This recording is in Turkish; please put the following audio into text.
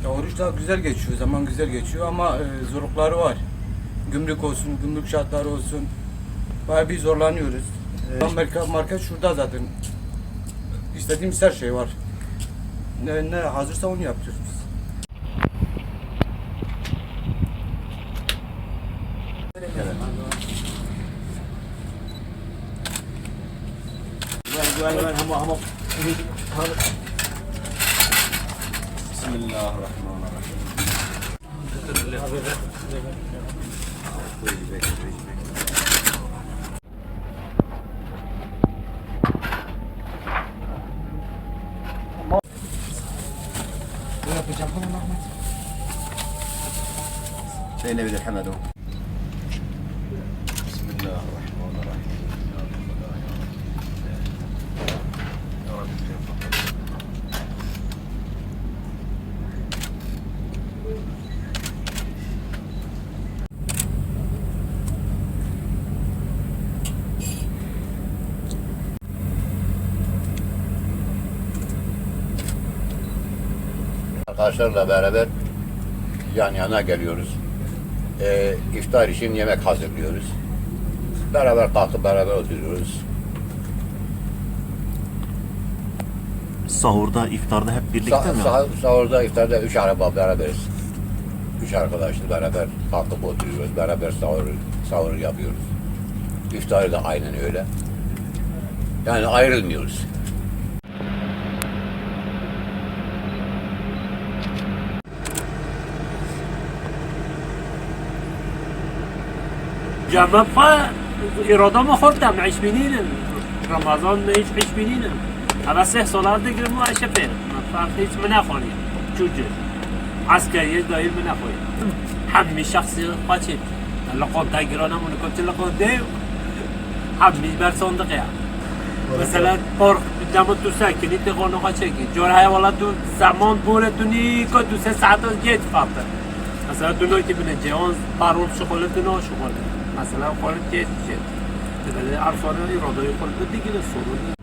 Oruç da güzel geçiyor, zaman güzel geçiyor ama zorlukları var. Gümrük olsun, gümrük şartları olsun. Bayağı bir zorlanıyoruz. Market şurada zaten. İstediğimiz her şey var. Ne hazırsa onu yapıyoruz biz. بين يد الحمد بسم الله الرحمن الرحيم يا رب Arkadaşlarla beraber yan yana geliyoruz. İftar için yemek hazırlıyoruz. Beraber kalkıp beraber oturuyoruz. Sahurda, iftarda hep birlikte mi? Sahurda, iftarda 3 araba beraberiz. 3 arkadaşla beraber kalkıp oturuyoruz. Beraber sahur yapıyoruz. İftarı da aynen öyle. Yani ayrılmıyoruz. جمع إرادة ما خوردم عيش بینینم رمضان عيش بینینم اما 3 سال دیگه ما عيش بینم فرق هیچ من نخوریم جوجه عسکریه دایر من نخوریم همه شخصی قاچید لقان تگیرانمون کتی لقان دیو همه بر صندقه مثلا پارک دم تو سکنی تقانو قاچگی جور حیوانات تو زمان بوره تو نیکا 2-3 ساعت گیت فقط مثلا تو نویتی بینه جهان پرول شغله تو نو شغله مثلا خالد جد تبدأ عرفانه إرادة يقول بدي كده الصورة